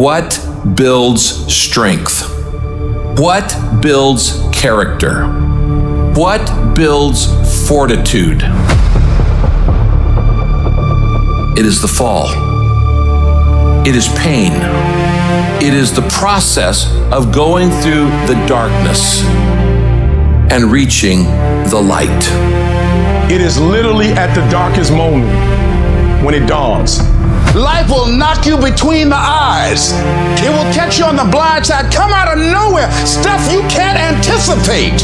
What builds strength? What builds character? What builds fortitude? It is the fall. It is pain. It is the process of going through the darkness and reaching the light. It is literally at the darkest moment when it dawns. Life will knock you between the eyes. It will catch you on the blind side, come out of nowhere, stuff you can't anticipate.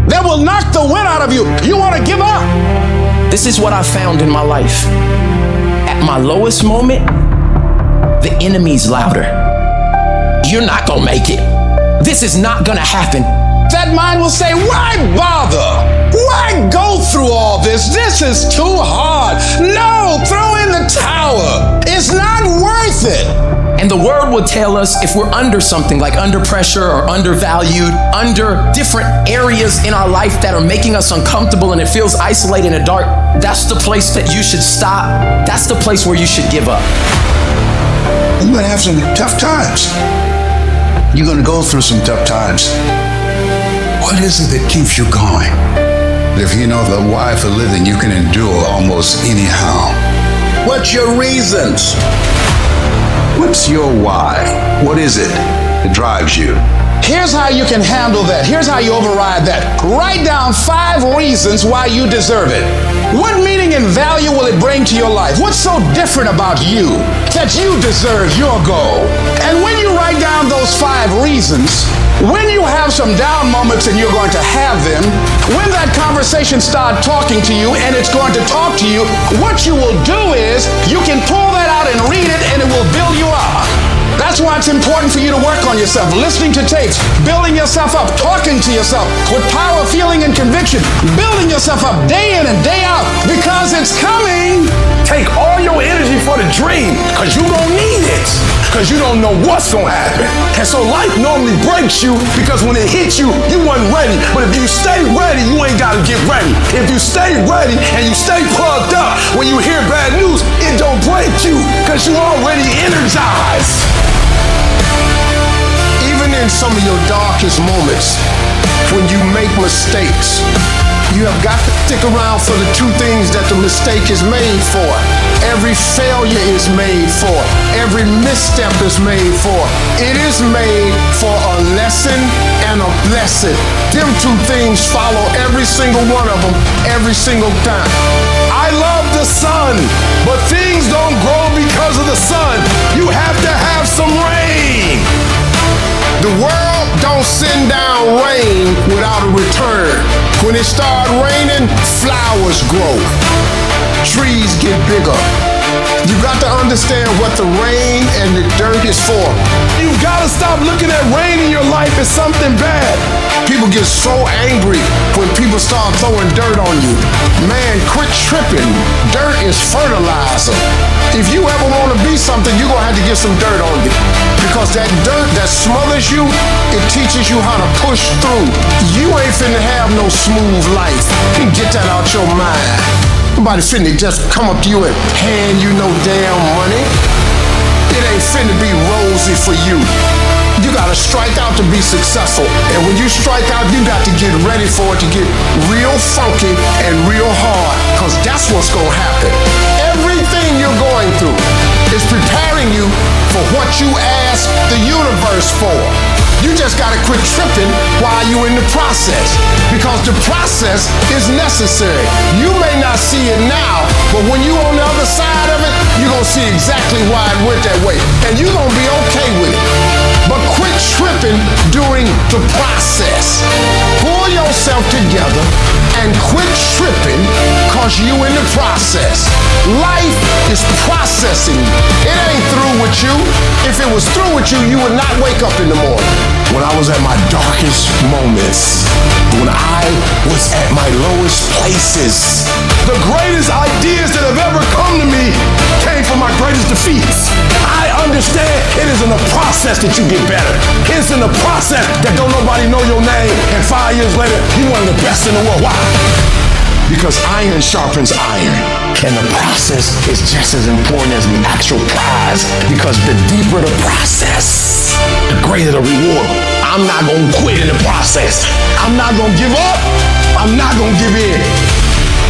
That will knock the wind out of you. You want to give up? This is what I found in my life. At my lowest moment, the enemy's louder. You're not gonna make it. This is not gonna happen. That mind will say, why bother? Why go through all this? This is too hard. No, throw in the towel. It's not worth it. And the word will tell us if we're under something, like under pressure or undervalued, under different areas in our life that are making us uncomfortable and it feels isolated and dark, that's the place that you should stop. That's the place where you should give up. You're going to have some tough times. You're going to go through some tough times. What is it that keeps you going? If you know the why for living, you can endure almost anyhow. What's your reasons? What's your why? What is it that drives you? Here's how you can handle that. Here's how you override that. Write down 5 reasons why you deserve it. What meaning and value will it bring to your life? What's so different about you that you deserve your goal? And when you write down those 5 reasons, when you have some down moments, and you're going to have them, when that conversation starts talking to you and it's going to talk to you, what you will do is you can pull that out and read it and it will build you up. That's why it's important for you to work on yourself, listening to tapes, building yourself up, talking to yourself with power, feeling, and conviction, building yourself up day in and day out, because it's coming. Take all your energy for the dream, because you're going to need it, because you don't know what's going to happen. And so life normally breaks you, because when it hits you, you wasn't ready. But if you stay ready, you ain't got to get ready. If you stay ready and you stay plugged up, when you hear bad news, it don't break you, because you're already energized. Even in some of your darkest moments, when you make mistakes, you have got to stick around for the 2 things that the mistake is made for. Every failure is made for. Every misstep is made for. It is made for a lesson and a blessing. Them 2 things follow every single one of them every single time. I love the sun, but things don't grow because of the sun. You have to have some rain. The world don't send down rain without a return. When it starts raining, flowers grow. Trees get bigger. You got to understand what the rain and the dirt is for. You got to stop looking at rain in your life as something bad. People get so angry when people start throwing dirt on you. Man, quit tripping. Dirt is fertilizer. If you ever want to be something, you're going to have to get some dirt on you. Because that dirt that smothers you, it teaches you how to push through. You ain't finna have no smooth life. Get that out your mind. Nobody finna just come up to you and hand you no damn money. It ain't finna be rosy for you. You gotta strike out to be successful. And when you strike out, you got to get ready for it to get real funky and real hard, because that's what's gonna happen. Everything you're going through is preparing you for what you ask the universe for. You just gotta quit tripping while you're in the process, because the process is necessary. You may not see it now, but when you're on the other side of it, you're gonna see exactly why it went that way, and you're gonna be okay with it. But quit tripping during the process. Pull yourself together and quit tripping, because you in the process. Life is processing you. It ain't through with you. If it was through with you, you would not wake up in the morning. When I was at my darkest moments, when I was at my lowest places, the greatest ideas that have ever come to me came from my greatest defeats. I understand it is in the process that you get better. It's in the process that don't nobody know your name, and 5 years later, you're one of the best in the world. Why? Because iron sharpens iron. And the process is just as important as the actual prize, because the deeper the process, the greater the reward. I'm not gonna quit in the process. I'm not gonna give up. I'm not gonna give in.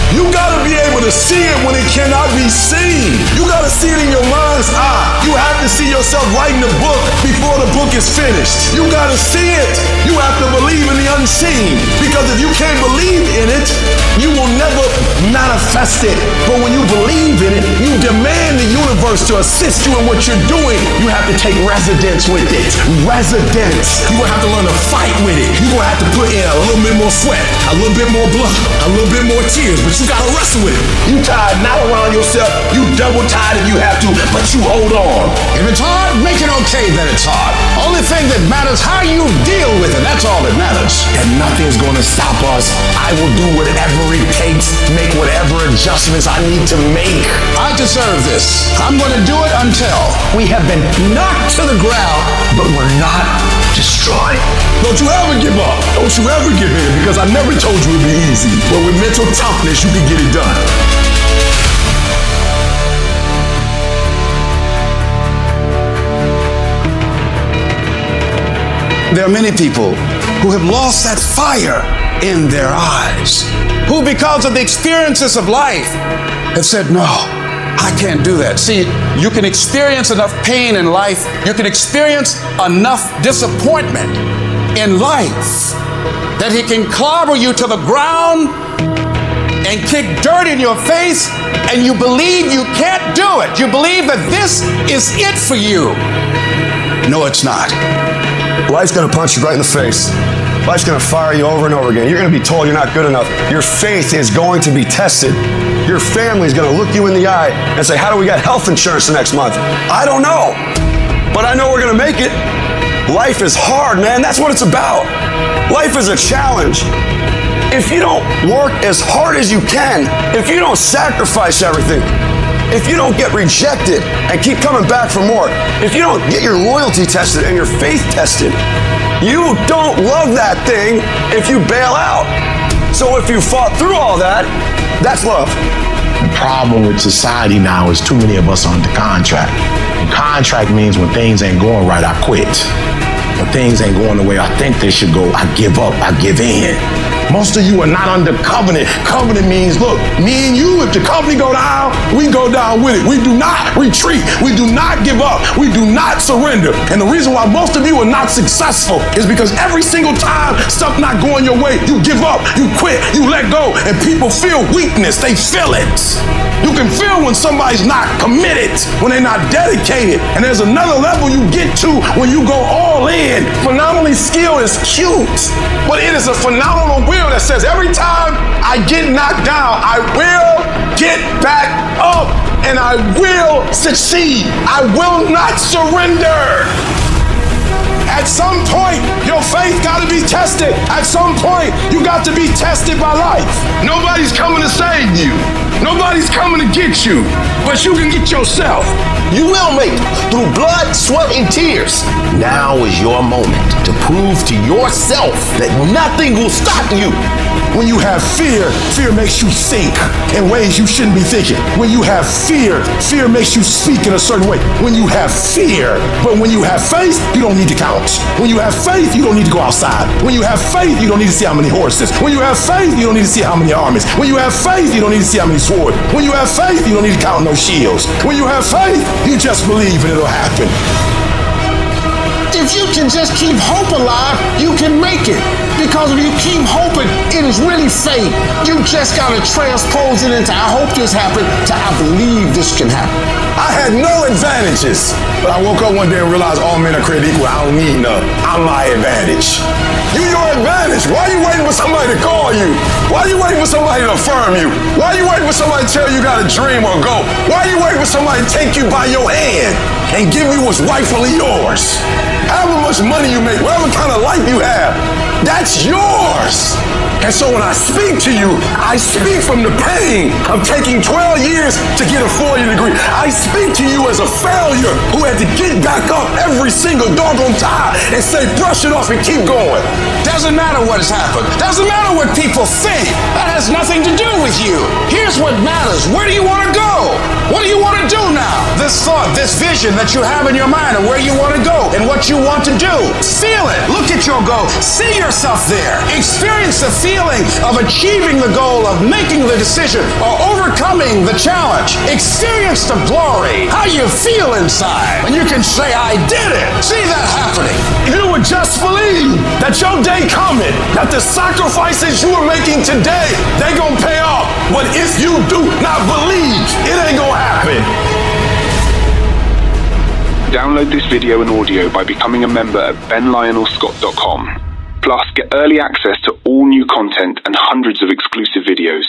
You gotta be able to see it when it cannot be seen. You gotta see it in your mind's eye. You have to see yourself writing a book before the book is finished. You gotta see it. You have to believe in the unseen. Because if you can't believe in it, you will never manifest it. But when you believe in it, you demand the universe to assist you in what you're doing. You have to take residence with it. Residence. You're gonna have to learn to fight with it. You're gonna have to put in a little bit more sweat, a little bit more blood, a little bit more tears. But you gotta wrestle with it. You tied not around yourself, you double tied if you have to, but you hold on. If it's hard, make it okay that it's hard. Only thing that matters how you deal with it. That's all that matters. And nothing's gonna stop us. I will do whatever it takes, make whatever adjustments I need to make. I deserve this. I'm going to do it until We have been knocked to the ground, but we're not destroyed. Don't you ever give up. Don't you ever give in, because I never told you it'd be easy. But with mental toughness, you can get it done. There are many people who have lost that fire in their eyes, who, because of the experiences of life, have said, no, I can't do that. See, you can experience enough pain in life, you can experience enough disappointment in life that he can clobber you to the ground and kick dirt in your face, and you believe you can't do it. You believe that this is it for you. No, it's not. Life's gonna punch you right in the face. Life's gonna fire you over and over again. You're gonna be told you're not good enough. Your faith is going to be tested. Your family's gonna look you in the eye and say, how do we get health insurance the next month? I don't know, but I know we're gonna make it. Life is hard, man. That's what it's about. Life is a challenge. If you don't work as hard as you can, if you don't sacrifice everything, if you don't get rejected and keep coming back for more, if you don't get your loyalty tested and your faith tested, you don't love that thing if you bail out. So if you fought through all that, that's love. The problem with society now is too many of us are under contract. And contract means when things ain't going right, I quit. When things ain't going the way I think they should go, I give up, I give in. Most of you are not under covenant. Covenant means, look, me and you, if the company go down, we go down with it. We do not retreat. We do not give up. We do not surrender. And the reason why most of you are not successful is because every single time stuff not going your way, you give up, you quit, you let go, and people feel weakness. They feel it. You can feel when somebody's not committed, when they're not dedicated. And there's another level you get to when you go all in. Phenomenally skilled is cute, but it is a phenomenal will that says every time I get knocked down, I will get back up and I will succeed. I will not surrender. At some point, your faith got to be tested. At some point, you got to be tested by life. Nobody's coming to save you. Nobody's coming to get you, but you can get yourself. You will make it through blood, sweat, and tears. Now is your moment to prove to yourself that nothing will stop you. When you have fear, fear makes you think in ways you shouldn't be thinking. When you have fear, fear makes you speak in a certain way. When you have fear, but when you have faith, you don't need to count. When you have faith, you don't need to go outside. When you have faith, you don't need to see how many horses. When you have faith, you don't need to see how many armies. When you have faith, you don't need to see how many swords. When you have faith, you don't need to count no shields. When you have faith, you just believe and it'll happen. If you can just keep hope alive, you can make it. Because if you keep hoping, it is really faith. You just gotta transpose it into I hope this happened to I believe this can happen. I had no advantages, but I woke up one day and realized all men are created equal. I don't need none. I'm my advantage. You your advantage. Why are you waiting for somebody to call you? Why are you waiting for somebody to affirm you? Why are you waiting for somebody to tell you got a dream or go? Why are you waiting for somebody to take you by your hand and give you what's rightfully yours? However much money you make, whatever kind of life you have, that's yours. And so when I speak to you, I speak from the pain of taking 12 years to get a 4-year degree. I speak to you as a failure who had to get back up every single doggone time and say, brush it off and keep going. Doesn't matter what has happened. Doesn't matter what people think. That has nothing to do with you. Here's what matters. Where do you want to go? What do you want to do now? This thought, this vision that you have in your mind of where you want to go and what you want to do. Feel it. Look at your goal. See yourself there. Experience the feeling of achieving the goal, of making the decision, or overcoming the challenge. Experience the glory. How you feel inside when you can say, I did it. See that happening. You would just believe that your day coming, that the sacrifices you are making today, they gonna pay off. But if you do not believe, it ain't gonna happen. Download this video and audio by becoming a member at benlionelscott.com. Plus, get early access to all new content and hundreds of exclusive videos.